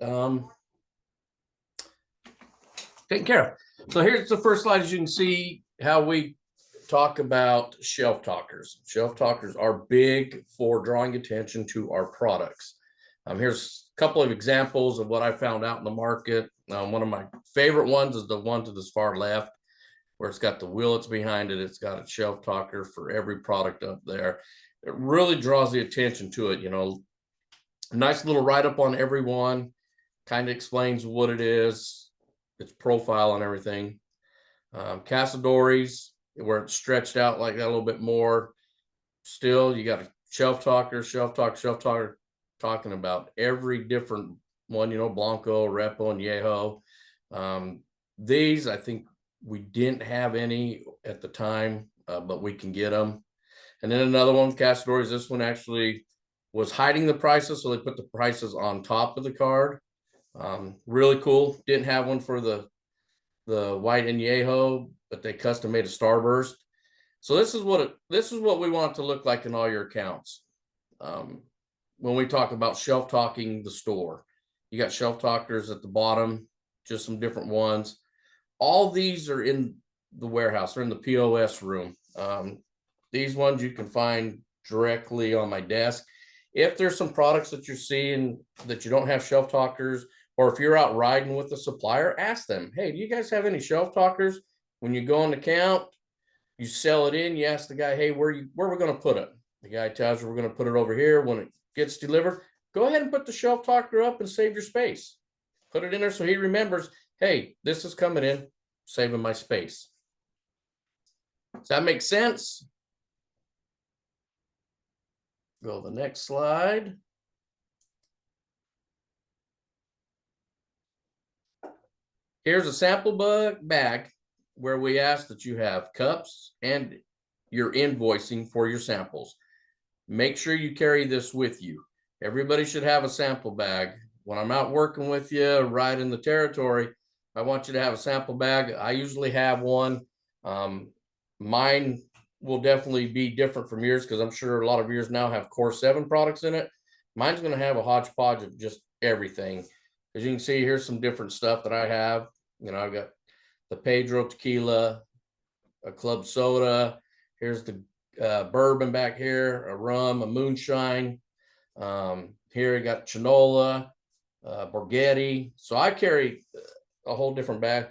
um, taken care of. So here's the first slide. As you can see how we talk about shelf talkers. Shelf talkers are big for drawing attention to our products. Here's a couple of examples of what I found out in the market. One of my favorite ones is the one to this far left, where it's got the willets behind it. It's got a shelf talker for every product up there. It really draws the attention to it. You know, nice little write-up on every one, kind of explains what it is, its profile and everything. Casadores, where it's stretched out like that a little bit more. Still, you got a shelf talker, talking about every different one, you know, Blanco, Repo, and Yeho. These, I think we didn't have any at the time, but we can get them. And then another one, Casadores, this one actually was hiding the prices, so they put the prices on top of the card. Really cool. Didn't have one for the white añejo, but they custom made a starburst. So this is what we want it to look like in all your accounts. When we talk about shelf talking the store, you got shelf talkers at the bottom, just some different ones. All these are in the warehouse, or in the POS room. These ones you can find directly on my desk. If there's some products that you're seeing that you don't have shelf talkers, or if you're out riding with the supplier, ask them, hey, do you guys have any shelf talkers? When you go on the count, you sell it in, you ask the guy, hey, where are we going to put it? The guy tells you we're going to put it over here. When it gets delivered, go ahead and put the shelf talker up and save your space. Put it in there so he remembers, hey, this is coming in, saving my space. Does that make sense? Go to the next slide. Here's a sample bag where we ask that you have cups and your invoicing for your samples. Make sure you carry this with you. Everybody should have a sample bag. When I'm out working with you, right in the territory, I want you to have a sample bag. I usually have one. Mine will definitely be different from yours, because I'm sure a lot of yours now have Core 7 products in it. Mine's going to have a hodgepodge of just everything. As you can see, here's some different stuff that I have. You know, I've got the Pedro tequila, a club soda. Here's the bourbon back here, a rum, a moonshine. Here I got Chinola, Borghetti. So I carry a whole different bag.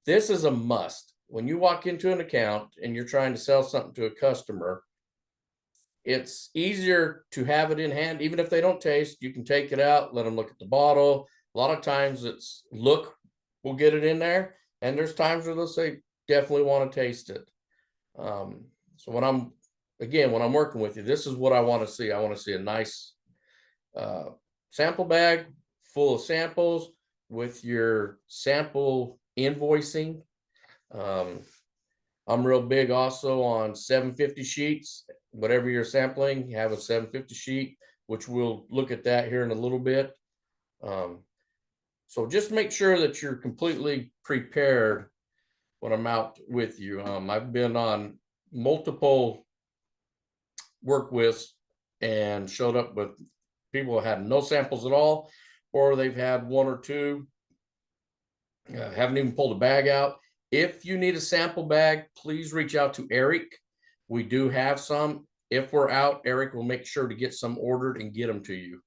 This is a must. When you walk into an account and you're trying to sell something to a customer, it's easier to have it in hand. Even if they don't taste, you can take it out, let them look at the bottle. A lot of times it's look, we'll get it in there. And there's times where they'll say, definitely want to taste it. So when I'm working with you, this is what I want to see. I want to see a nice sample bag full of samples with your sample invoicing. I'm real big also on 750 sheets. Whatever you're sampling, you have a 750 sheet, which we'll look at that here in a little bit. So just make sure that you're completely prepared when I'm out with you. I've been on multiple work with and showed up with people who had no samples at all, or they've had one or two, haven't even pulled a bag out. If you need a sample bag, please reach out to Eric. We do have some. If we're out, Eric will make sure to get some ordered and get them to you.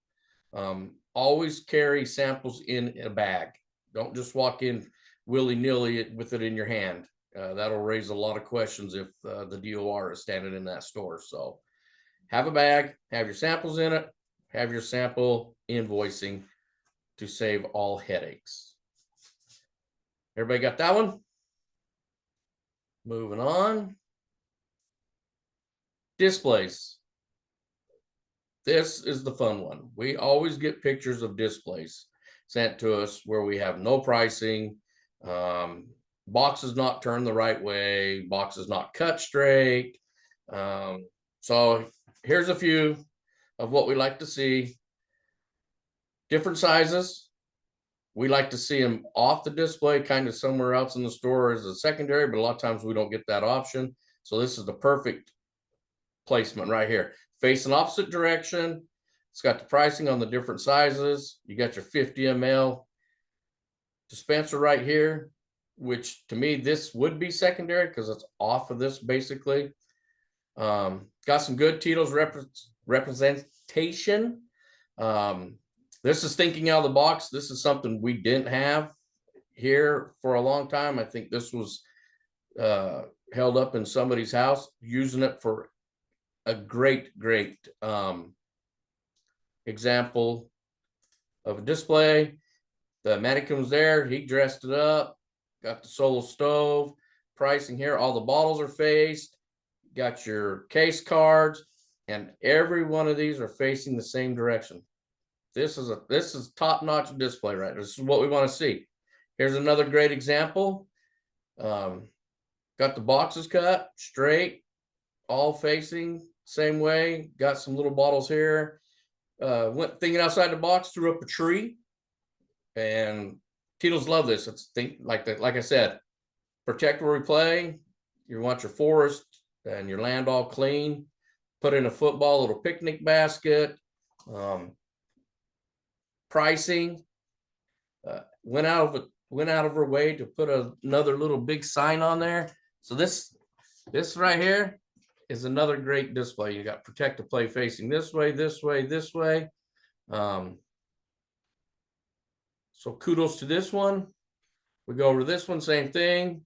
Always carry samples in a bag. Don't just walk in willy-nilly with it in your hand. That'll raise a lot of questions if the DOR is standing in that store. So have a bag, have your samples in it, have your sample invoicing to save all headaches. Everybody got that one? Moving on. Displays. This is the fun one. We always get pictures of displays sent to us where we have no pricing, boxes not turned the right way, boxes not cut straight. So here's a few of what we like to see. Different sizes. We like to see them off the display, kind of somewhere else in the store as a secondary, but a lot of times we don't get that option. So this is the perfect placement right here. Facing opposite direction, It's got the pricing on the different sizes. You got your 50 ml dispenser right here, which to me, this would be secondary because it's off of this basically. Got some good Tito's representation. This is thinking out of the box. This is something we didn't have here for a long time. I think this was held up in somebody's house, using it for a great example of a display. The mannequin was there. He dressed it up. Got the solo stove. Pricing here. All the bottles are faced. Got your case cards, and every one of these are facing the same direction. This is top-notch display, right? This is what we want to see. Here's another great example. Got the boxes cut straight, all facing same way. Got some little bottles here. Went thinking outside the box, threw up a tree, and Tito's love this. It's like I said, protect where we play. You want your forest and your land all clean. Put in a football, little picnic basket. Pricing. Went out of her way to put another little big sign on there. So this right here is another great display. You got protect the play facing this way, this way, this way. So kudos to this one. We go over to this one, same thing.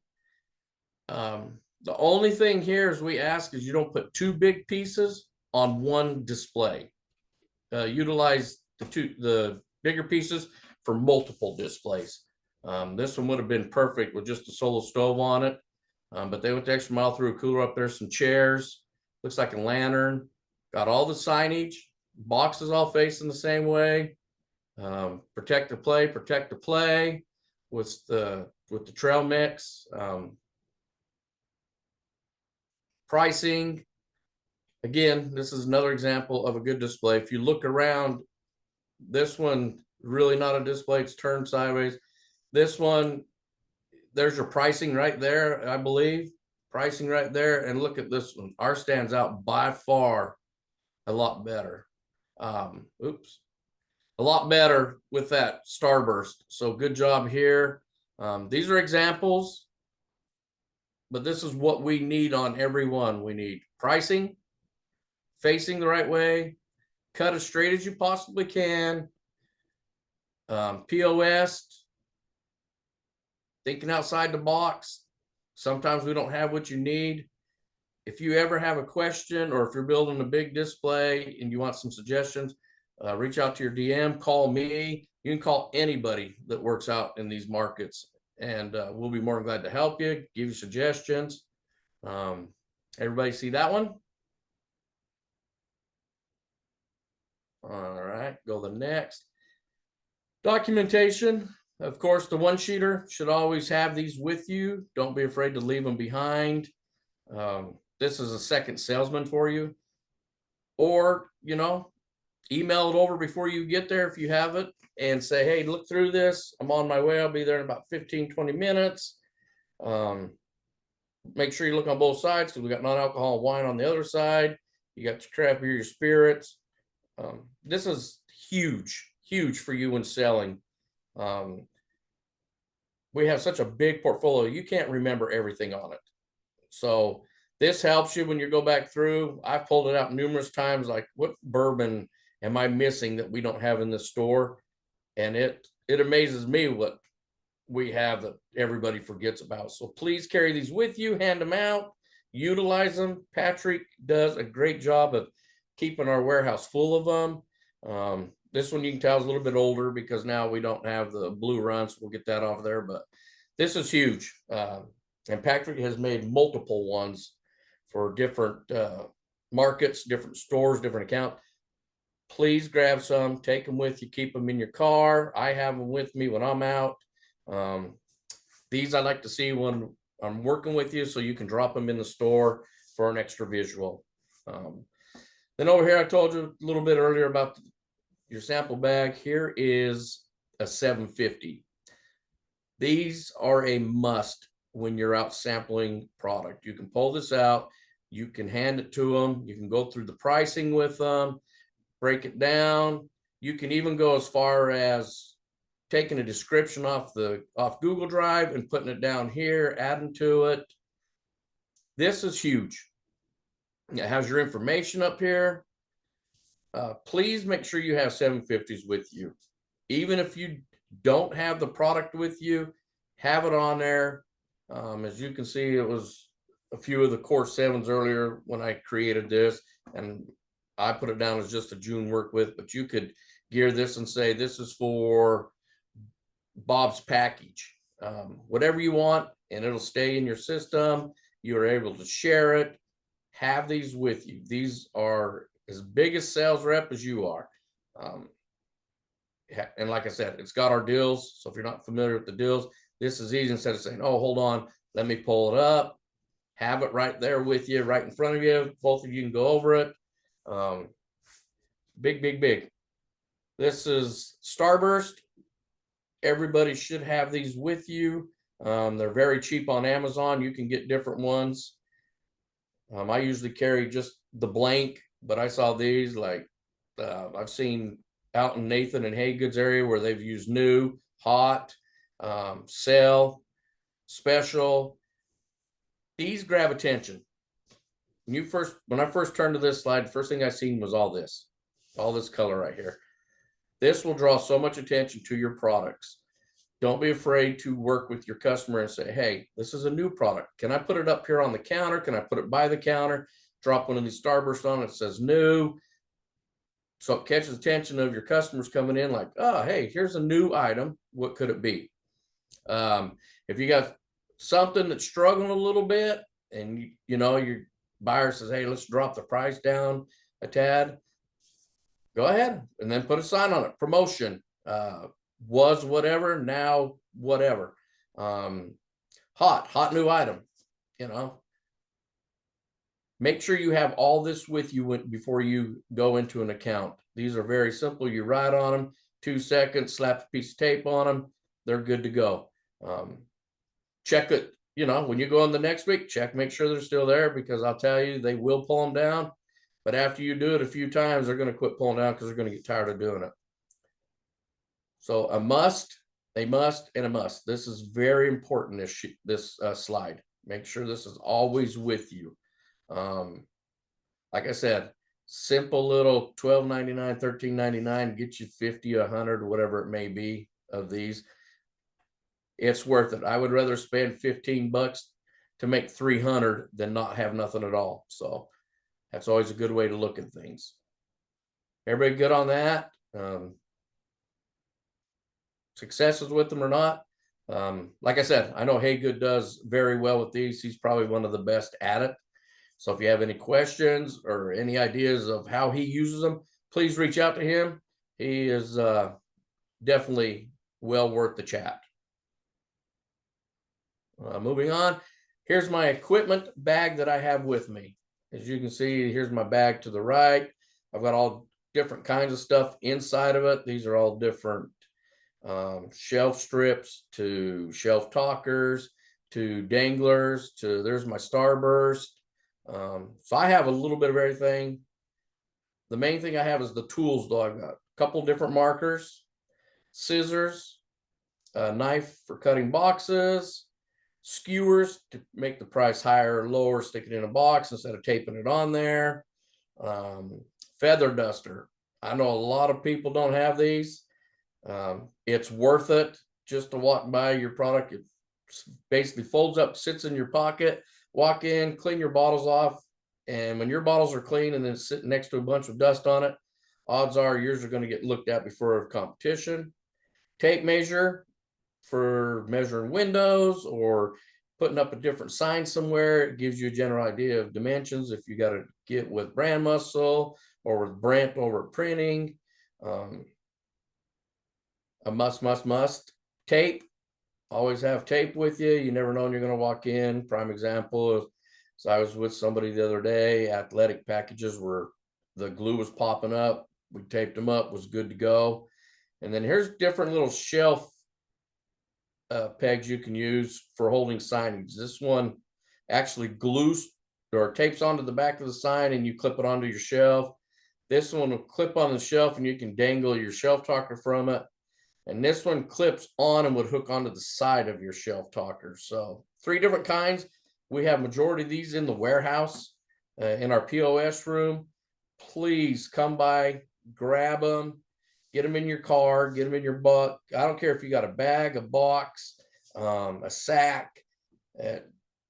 The only thing here is we ask is you don't put two big pieces on one display. Utilize the bigger pieces for multiple displays. This one would have been perfect with just a solo stove on it. But they went the extra mile, through a cooler up there, some chairs, looks like a lantern, got all the signage, boxes all facing the same way. Protect the play with the trail mix. Pricing. Again, this is another example of a good display. If you look around, this one really not a display, it's turned sideways. This one, there's your pricing right there, I believe. Pricing right there. And look at this one. Ours stands out by far a lot better. A lot better with that starburst. So good job here. These are examples, but this is what we need on every one. We need pricing, facing the right way, cut as straight as you possibly can, POS, thinking outside the box. Sometimes we don't have what you need. If you ever have a question, or if you're building a big display and you want some suggestions, reach out to your DM, call me. You can call anybody that works out in these markets, and we'll be more than glad to help you, give you suggestions. Everybody see that one? All right, go to the next. Documentation. Of course, the one-sheeter should always have these with you. Don't be afraid to leave them behind. This is a second salesman for you. Or, email it over before you get there if you have it, and say, hey, look through this. I'm on my way. I'll be there in about 15-20 minutes. Make sure you look on both sides, because we got non-alcoholic wine on the other side. You got your craft beer, your spirits. This is huge for you when selling. We have such a big portfolio, you can't remember everything on it. So this helps you when you go back through. I've pulled it out numerous times, like, what bourbon am I missing that we don't have in the store? And it amazes me what we have that everybody forgets about. So please carry these with you, hand them out, utilize them. Patrick does a great job of keeping our warehouse full of them. This one you can tell is a little bit older because now we don't have the blue runs. We'll get that off there, but this is huge. And Patrick has made multiple ones for different markets, different stores, different accounts. Please grab some, take them with you, keep them in your car. I have them with me when I'm out. These I like to see when I'm working with you, so you can drop them in the store for an extra visual. Then over here, I told you a little bit earlier about your sample bag. Here is a 750. These are a must when you're out sampling product. You can pull this out, you can hand it to them, you can go through the pricing with them. break it down. You can even go as far as taking a description off Google Drive and putting it down here, adding to it. This is huge. It has your information up here. Please make sure you have 750s with you. Even if you don't have the product with you, have it on there. As you can see, it was a few of the Core 7s earlier when I created this, and I put it down as just a June work with, but you could gear this and say, this is for Bob's package, whatever you want, and it'll stay in your system. You are able to share it. Have these with you. These are as big a sales rep as you are. And like I said, it's got our deals. So if you're not familiar with the deals, this is easy. Instead of saying, oh, hold on, let me pull it up. Have it right there with you, right in front of you. Both of you can go over it. Big. This is Starburst. Everybody should have these with you. They're very cheap on Amazon. You can get different ones. I usually carry just the blank, but I saw these, like I've seen out in Nathan and Haygood's area where they've used new, hot, sale, special. These grab attention. When I first turned to this slide, the first thing I seen was all this color right here. This will draw so much attention to your products. Don't be afraid to work with your customer and say, hey, this is a new product. Can I put it up here on the counter? Can I put it by the counter? Drop one of these Starburst on it that says new. So it catches the attention of your customers coming in like, oh, hey, here's a new item. What could it be? If you got something that's struggling a little bit and you know your buyer says, hey, let's drop the price down a tad, go ahead and then put a sign on it. Promotion, was whatever, now whatever. Hot new item, you know. Make sure you have all this with you before you go into an account. These are very simple. You write on them, 2 seconds, slap a piece of tape on them. They're good to go. Check it, you know, when you go in the next week, make sure they're still there, because I'll tell you, they will pull them down. But after you do it a few times, they're going to quit pulling down because they're going to get tired of doing it. So a must, and a must. This is very important, this slide. Make sure this is always with you. Like I said, simple little $12.99, $13.99, get you 50, 100, whatever it may be of these. It's worth it. I would rather spend 15 bucks to make 300 than not have nothing at all. So that's always a good way to look at things. Everybody good on that? Successes with them or not? Like I said, I know Haygood does very well with these. He's probably one of the best at it. So if you have any questions or any ideas of how he uses them, please reach out to him. He is definitely well worth the chat. Moving on, here's my equipment bag that I have with me. As you can see, here's my bag to the right. I've got all different kinds of stuff inside of it. These are all different shelf strips to shelf talkers to danglers to, there's my Starburst. So I have a little bit of everything. The main thing I have is the tools, though. I've got a couple different markers, scissors, a knife for cutting boxes, skewers to make the price higher or lower, stick it in a box instead of taping it on there, feather duster. I know a lot of people don't have these. It's worth it just to walk by your product. It basically folds up, sits in your pocket. Walk in, clean your bottles off, and when your bottles are clean and then sitting next to a bunch of dust on it, odds are yours are going to get looked at before competition. Tape measure for measuring windows or putting up a different sign somewhere. It gives you a general idea of dimensions if you got to get with brand muscle or with Brent over at printing. A must. Tape. Always have tape with you. You never know when you're going to walk in. Prime example is, so I was with somebody the other day, athletic packages where the glue was popping up. We taped them up, was good to go. And then here's different little shelf pegs you can use for holding signage. This one actually glues or tapes onto the back of the sign and you clip it onto your shelf. This one will clip on the shelf and you can dangle your shelf talker from it. And this one clips on and would hook onto the side of your shelf talker. So 3 different kinds. We have majority of these in the warehouse, in our POS room. Please come by, grab them, get them in your car, get them in your buck. I don't care if you got a bag, a box, a sack.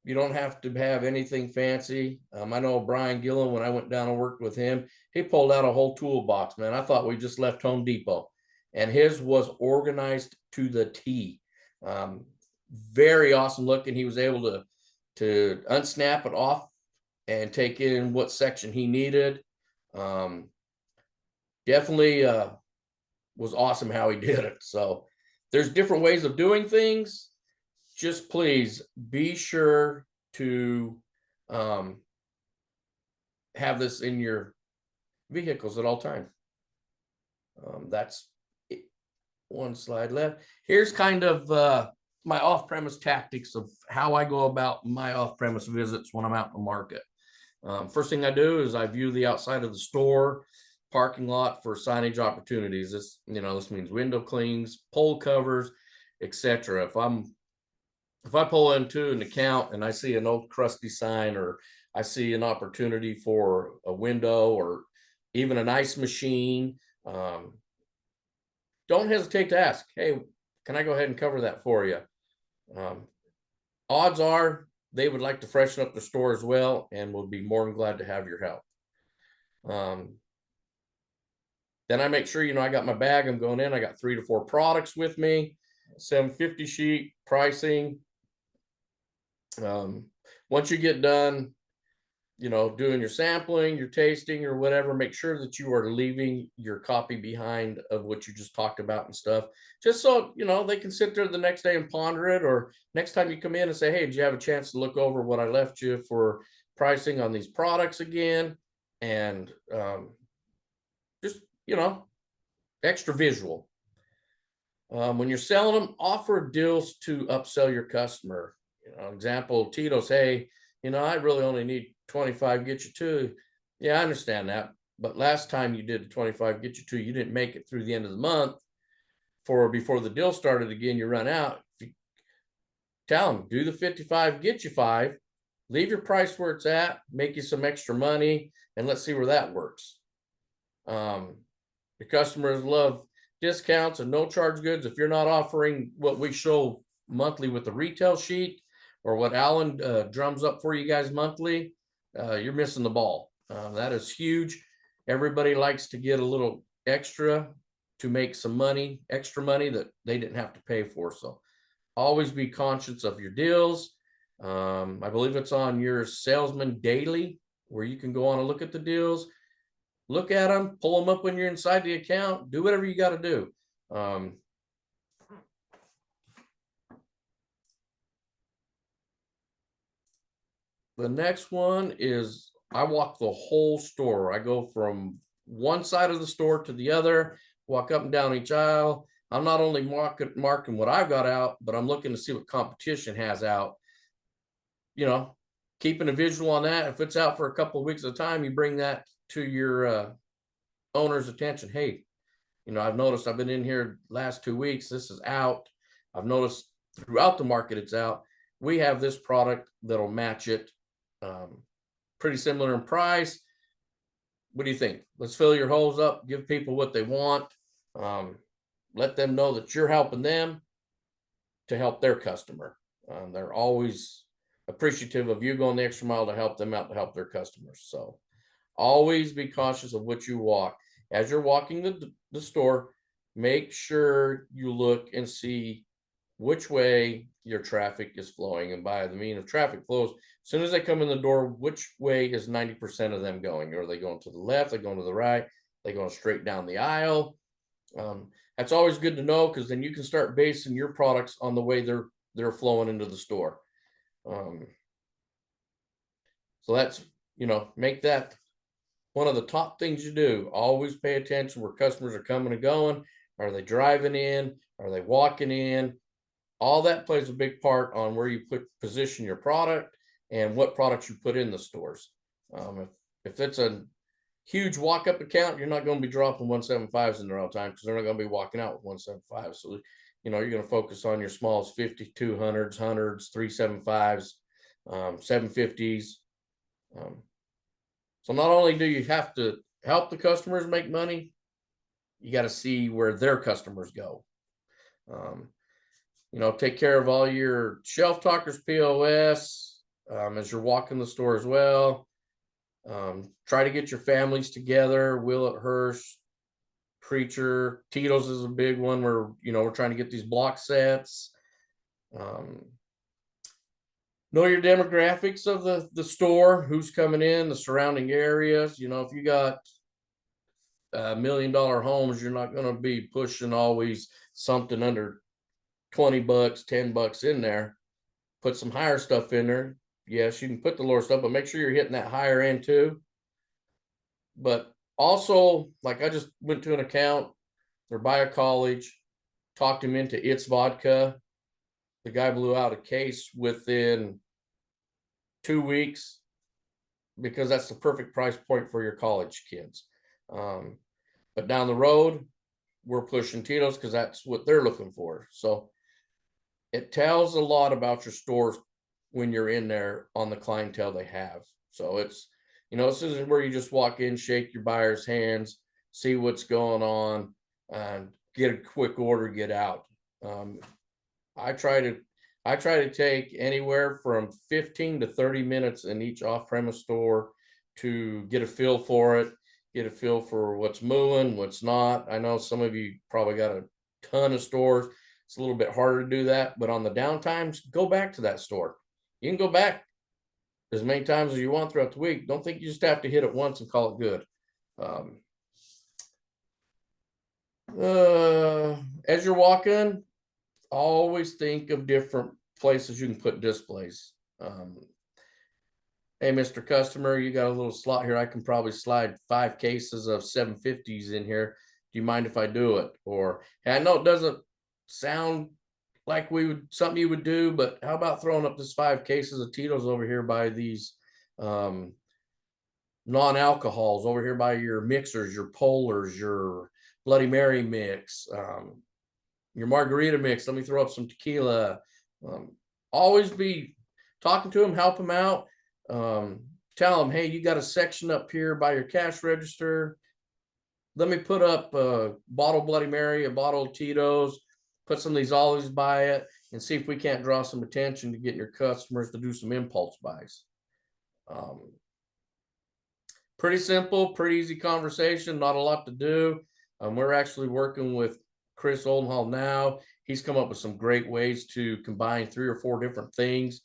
You don't have to have anything fancy. I know Brian Gillen, when I went down and worked with him, he pulled out a whole toolbox, man. I thought we just left Home Depot. And his was organized to the T. Very awesome looking. He was able to unsnap it off and take in what section he needed. Definitely was awesome how he did it. So there's different ways of doing things. Just please be sure to have this in your vehicles at all times. That's it. One slide left. Here's kind of my off-premise tactics of how I go about my off-premise visits when I'm out in the market. First thing I do is I view the outside of the store, parking lot for signage opportunities. This means window clings, pole covers, etc. If I pull into an account and I see an old crusty sign, or I see an opportunity for a window or even an ice machine, don't hesitate to ask, hey, can I go ahead and cover that for you? Odds are they would like to freshen up the store as well and will be more than glad to have your help. Then I make sure, I got my bag. I'm going in. I got 3 to 4 products with me, 750 sheet pricing. Once you get done, doing your sampling, your tasting or whatever, make sure that you are leaving your copy behind of what you just talked about and stuff, just so, they can sit there the next day and ponder it, or next time you come in and say, hey, did you have a chance to look over what I left you for pricing on these products again? And just, extra visual. When you're selling them, offer deals to upsell your customer. Example, Tito's, hey, I really only need 25, get you 2. Yeah, I understand that. But last time you did 25, get you 2, you didn't make it through the end of the month. Before the deal started again, you run out. Tell them, do the 55, get you 5, leave your price where it's at, make you some extra money, and let's see where that works. The customers love discounts and no charge goods. If you're not offering what we show monthly with the retail sheet, or what Alan drums up for you guys monthly, you're missing the ball. That is huge. Everybody likes to get a little extra to make some money, extra money that they didn't have to pay for. So always be conscious of your deals. I believe it's on your Salesman Daily, where you can go on and look at the deals, look at them, pull them up when you're inside the account, do whatever you got to do. The next one is I walk the whole store. I go from one side of the store to the other, walk up and down each aisle. I'm not only marking what I've got out, but I'm looking to see what competition has out. Keeping a visual on that. If it's out for a couple of weeks at a time, you bring that to your owner's attention. Hey, I've noticed I've been in here last 2 weeks. This is out. I've noticed throughout the market it's out. We have this product that'll match it. Pretty similar in price. What do you think? Let's fill your holes up, give people what they want. Let them know that you're helping them to help their customer. They're always appreciative of you going the extra mile to help them out, to help their customers. So always be cautious of what you walk. As you're walking the store, make sure you look and see which way your traffic is flowing. And by the mean of traffic flows, as soon as they come in the door, which way is 90% of them going? Are they going to the left? Are they going to the right? Are they going straight down the aisle? That's always good to know, because then you can start basing your products on the way they're flowing into the store. So that's, make that one of the top things you do. Always pay attention where customers are coming and going. Are they driving in? Are they walking in? All that plays a big part on where you position your product and what products you put in the stores. If it's a huge walk-up account, you're not going to be dropping 175s in there all the time because they're not going to be walking out with 175. So, you're going to focus on your smalls, 5200s, 100s, 375s, 750s. So not only do you have to help the customers make money, you got to see where their customers go. Take care of all your shelf talkers, POS, as you're walking the store as well. Try to get your families together. Will at Hirsch, Preacher, Tito's is a big one where, we're trying to get these block sets. Know your demographics of the store, who's coming in, the surrounding areas. If you got $1 million homes, you're not going to be pushing always something under $20, $10 in there. Put some higher stuff in there. Yes, you can put the lower stuff, but make sure you're hitting that higher end too. But also, like I just went to an account, they're by a college, talked him into It's Vodka. The guy blew out a case within 2 weeks because that's the perfect price point for your college kids. But down the road, we're pushing Tito's because that's what they're looking for. So it tells a lot about your stores when you're in there on the clientele they have. So it's, this isn't where you just walk in, shake your buyer's hands, see what's going on, and get a quick order, get out. I try to take anywhere from 15 to 30 minutes in each off-premise store to get a feel for it, get a feel for what's moving, what's not. I know some of you probably got a ton of stores. It's a little bit harder to do that, but on the downtimes, go back to that store. You can go back as many times as you want throughout the week. Don't think you just have to hit it once and call it good. As you're walking, always think of different places you can put displays. Hey, Mr. Customer, you got a little slot here. I can probably slide 5 cases of 750s in here. Do you mind if I do it? Or, hey, I know it doesn't sound like something you would do, but how about throwing up this 5 cases of Tito's over here by these non-alcohols over here by your mixers, your Polars, your Bloody Mary mix, your margarita mix. Let me throw up some tequila. Always be talking to them, help them out. Tell them, hey, you got a section up here by your cash register. Let me put up a bottle of Bloody Mary, a bottle of Tito's, put some of these olives by it, and see if we can't draw some attention to get your customers to do some impulse buys. Pretty simple, pretty easy conversation, not a lot to do. We're actually working with Chris Oldenhall now. He's come up with some great ways to combine 3 or 4 different things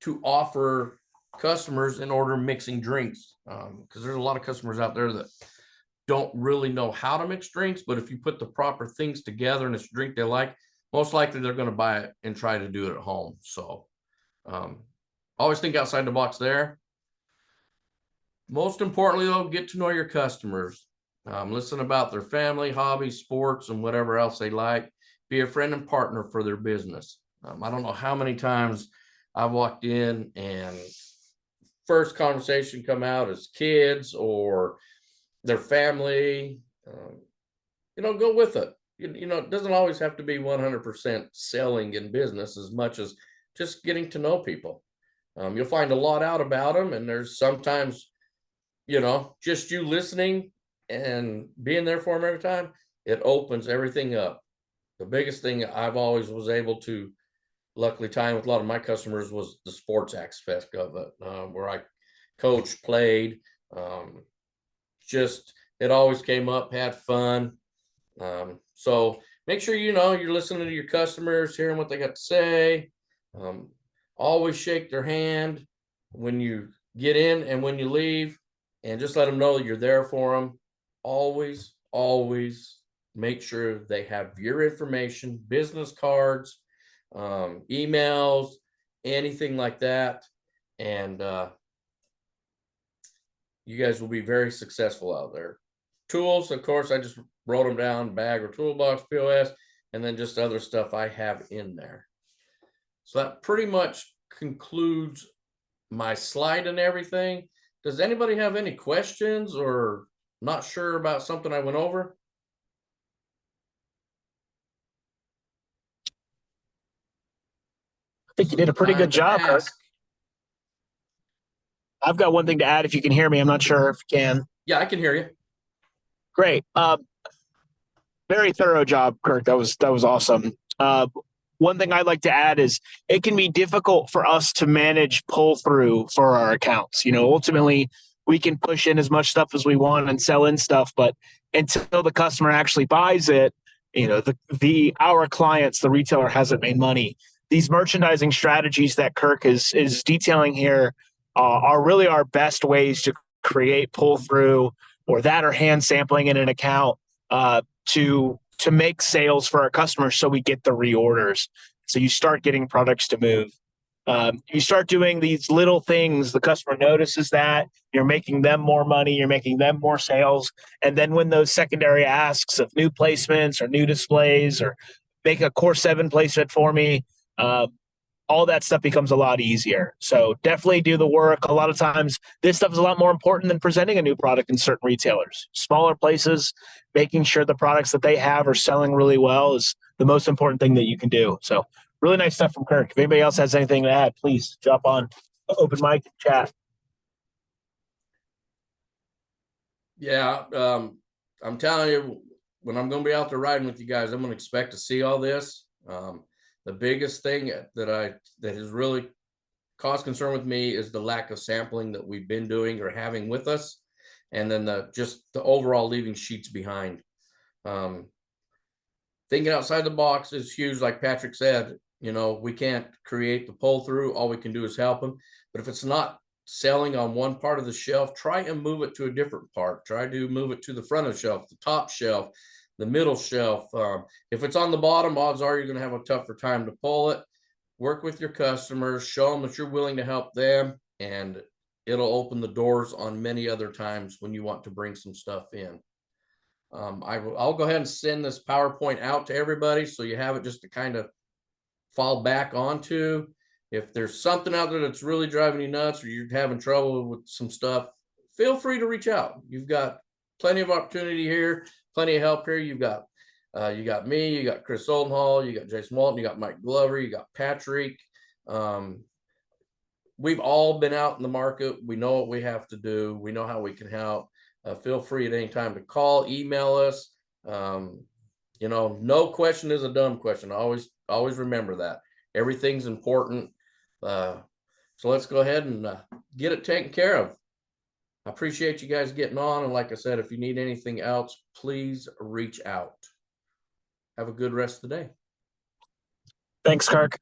to offer customers in order mixing drinks. Because there's a lot of customers out there that don't really know how to mix drinks, but if you put the proper things together and it's a drink they like, most likely they're going to buy it and try to do it at home. So always think outside the box there. Most importantly, though, get to know your customers. Listen about their family, hobbies, sports, and whatever else they like. Be a friend and partner for their business. I don't know how many times I've walked in and first conversation come out as kids or their family. Go with it. It doesn't always have to be 100% selling in business as much as just getting to know people. You'll find a lot out about them, and there's sometimes, just you listening and being there for them every time, it opens everything up. The biggest thing I've always was able to luckily tie in with a lot of my customers was the sports aspect of it, where I coached, played, it always came up, had fun. So make sure you're listening to your customers, hearing what they got to say. Always shake their hand when you get in and when you leave, and just let them know that you're there for them. Always make sure they have your information, business cards, emails, anything like that. And you guys will be very successful out there. Tools, of course, I just wrote them down, bag or toolbox, POS, and then just other stuff I have in there. So that pretty much concludes my slide and everything. Does anybody have any questions or not sure about something I went over? I think you did a pretty good job, Kirk. I've got one thing to add if you can hear me. I'm not sure if you can. Yeah, I can hear you. Great. Very thorough job, Kirk. That was awesome. One thing I'd like to add is it can be difficult for us to manage pull through for our accounts. Ultimately we can push in as much stuff as we want and sell in stuff, but until the customer actually buys it, our clients, the retailer hasn't made money. These merchandising strategies that Kirk is detailing here are really our best ways to create pull through, or hand sampling in an account to make sales for our customers, so we get the reorders. So you start getting products to move. You start doing these little things. The customer notices that you're making them more money, you're making them more sales. And then when those secondary asks of new placements or new displays, or make a Core 7 placement for me, all that stuff becomes a lot easier. So definitely do the work. A lot of times this stuff is a lot more important than presenting a new product in certain retailers. Smaller places, making sure the products that they have are selling really well is the most important thing that you can do. So really nice stuff from Kirk. If anybody else has anything to add, please jump on open mic chat. Yeah, I'm telling you, when I'm going to be out there riding with you guys, I'm going to expect to see all this. The biggest thing that has really caused concern with me is the lack of sampling that we've been doing or having with us, and then just the overall leaving sheets behind. Thinking outside the box is huge. Like Patrick said, we can't create the pull through. All we can do is help them. But if it's not selling on one part of the shelf, try and move it to a different part. Try to move it to the front of the shelf, the top shelf, the middle shelf. If it's on the bottom, odds are you're going to have a tougher time to pull it. Work with your customers, show them that you're willing to help them, and it'll open the doors on many other times when you want to bring some stuff in. I'll go ahead and send this PowerPoint out to everybody so you have it just to kind of fall back onto. If there's something out there that's really driving you nuts, or you're having trouble with some stuff, feel free to reach out. You've got plenty of opportunity here, plenty of help here. You got me, you got Chris Oldenhall, you got Jason Walton, you got Mike Glover, you got Patrick. We've all been out in the market. We know what we have to do. We know how we can help. Feel free at any time to call, email us. No question is a dumb question. Always remember that. Everything's important. So let's go ahead and get it taken care of. I appreciate you guys getting on. And like I said, if you need anything else, please reach out. Have a good rest of the day. Thanks, Kirk.